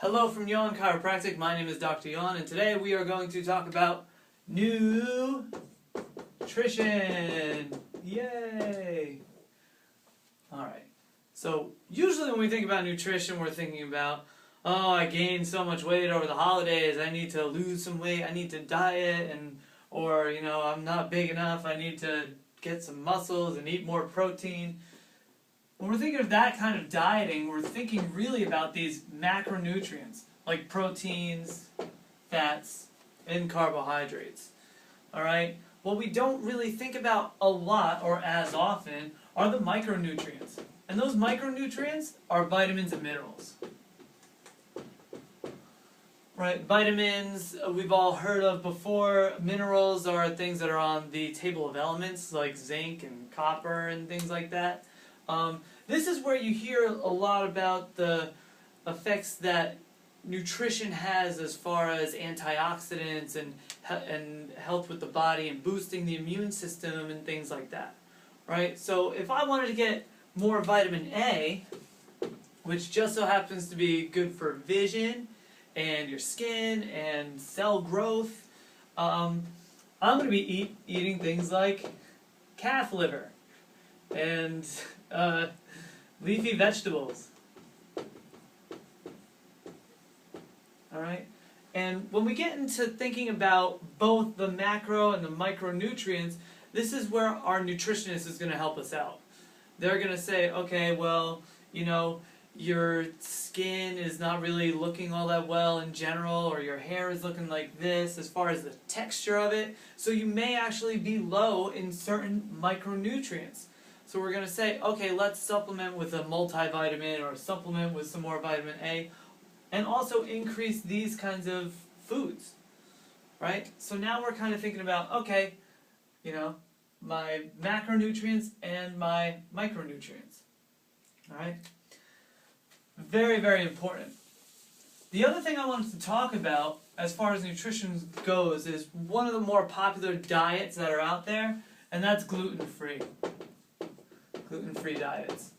Hello from Yon Chiropractic. My name is Dr. Yon, and today we are going to talk about nutrition. Yay! Alright, so usually when we think about nutrition, we're thinking about, oh, I gained so much weight over the holidays, I need to lose some weight, I need to diet, or, I'm not big enough, I need to get some muscles and eat more protein. When we're thinking of that kind of dieting, we're thinking really about these macronutrients, like proteins, fats, and carbohydrates. Alright? What we don't really think about a lot, or as often, are the micronutrients. And those micronutrients are vitamins and minerals. Right? Vitamins, we've all heard of before. Minerals are things that are on the table of elements, like zinc and copper and things like that. This is where you hear a lot about the effects that nutrition has as far as antioxidants and health with the body and boosting the immune system and things like that. Right? So if I wanted to get more vitamin A, which just so happens to be good for vision and your skin and cell growth, I'm going to be eating things like calf liver and leafy vegetables. Alright? And when we get into thinking about both the macro and the micronutrients, this is where our nutritionist is going to help us out. They're going to say, okay, well, your skin is not really looking all that well in general, or your hair is looking like this as far as the texture of it, so you may actually be low in certain micronutrients. So we're going to say, okay, let's supplement with a multivitamin or supplement with some more vitamin A, and also increase these kinds of foods, right? So now we're kind of thinking about, okay, my macronutrients and my micronutrients, all right? Very, very important. The other thing I wanted to talk about as far as nutrition goes is one of the more popular diets that are out there, and that's gluten-free. Gluten-free diets.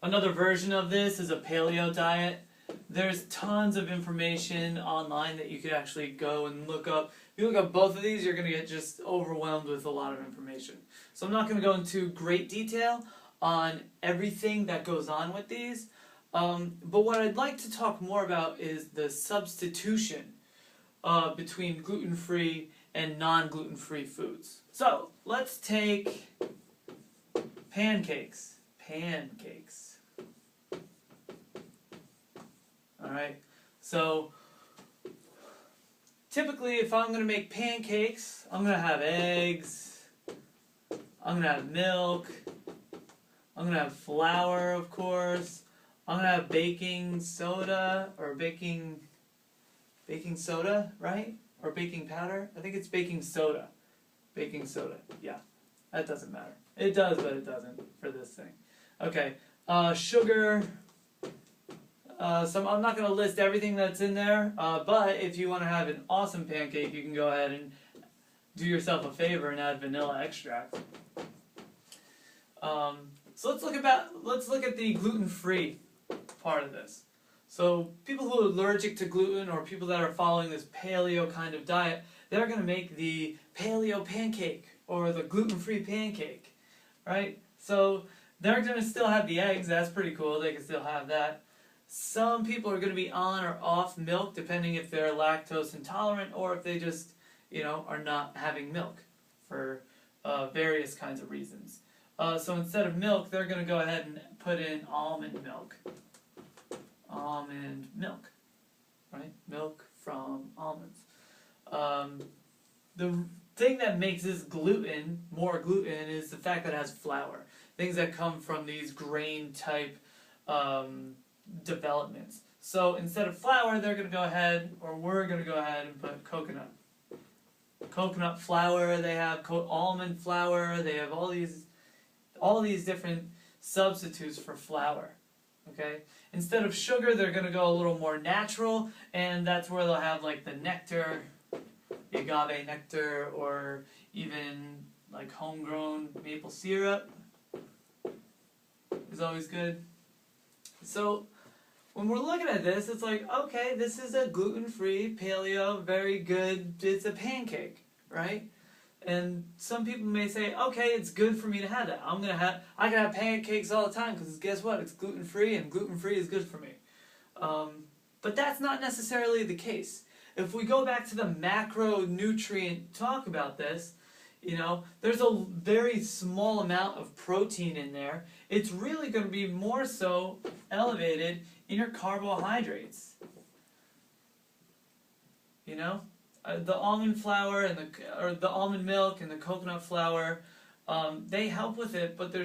Another version of this is a paleo diet. There's tons of information online that you could actually go and look up. If you look up both of these, you're going to get just overwhelmed with a lot of information. So I'm not going to go into great detail on everything that goes on with these. But what I'd like to talk more about is the substitution between gluten-free and non-gluten-free foods. So let's take pancakes. Pancakes. Alright, so typically if I'm going to make pancakes, I'm going to have eggs, I'm going to have milk, I'm going to have flour, of course, I'm going to have baking soda, or baking soda, right? Or baking powder? I think it's baking soda. Baking soda, yeah. That doesn't matter. It does, but it doesn't for this thing. Okay, sugar. I'm not going to list everything that's in there, but if you want to have an awesome pancake, you can go ahead and do yourself a favor and add vanilla extract. So let's look at the gluten-free part of this. So people who are allergic to gluten, or people that are following this paleo kind of diet, they're going to make the Paleo Pancake or the gluten-free pancake, right? So they're going to still have the eggs. That's pretty cool. They can still have that. Some people are going to be on or off milk, depending if they're lactose intolerant or if they just, are not having milk for various kinds of reasons. So instead of milk, they're going to go ahead and put in almond milk. Almond milk, right? Milk from almonds. The thing that makes this more gluten, is the fact that it has flour. Things that come from these grain-type developments. So instead of flour, they're going to go ahead, or we're going to go ahead and put coconut. Coconut flour, they have almond flour, they have all these different substitutes for flour. Okay? Instead of sugar, they're going to go a little more natural, and that's where they'll have like the nectar, the agave nectar, or even like homegrown maple syrup is always good. So when we're looking at this, it's like, okay, this is a gluten-free, paleo, very good, it's a pancake, right? And some people may say, okay, it's good for me to have that. I can have pancakes all the time because guess what? It's gluten-free and gluten-free is good for me. But that's not necessarily the case. If we go back to the macronutrient talk about this, you know, there's a very small amount of protein in there. It's really going to be more so elevated in your carbohydrates. You know? The almond flour and the almond milk and the coconut flour, they help with it, but there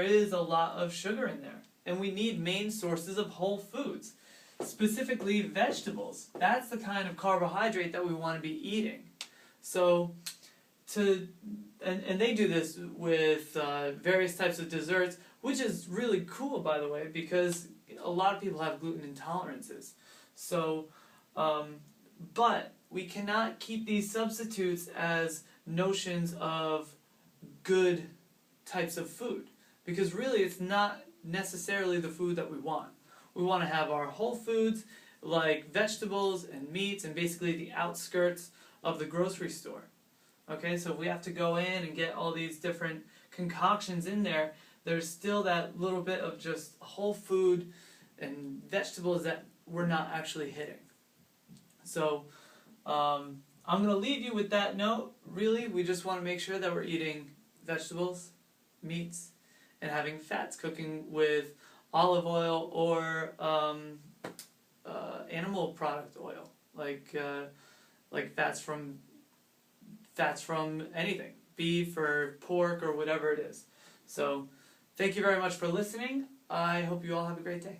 is a lot of sugar in there, and we need main sources of whole foods, specifically vegetables. That's the kind of carbohydrate that we want to be eating. So, and they do this with various types of desserts, which is really cool, by the way, because a lot of people have gluten intolerances. So, but we cannot keep these substitutes as notions of good types of food, because really it's not necessarily the food that we want. We want to have our whole foods like vegetables and meats and basically the outskirts of the grocery store. Okay, so if we have to go in and get all these different concoctions in there, there's still that little bit of just whole food and vegetables that we're not actually hitting. So I'm going to leave you with that note. Really, we just want to make sure that we're eating vegetables, meats, and having fats, cooking with olive oil or animal product oil, like fats from anything, beef or pork or whatever it is. So thank you very much for listening. I hope you all have a great day.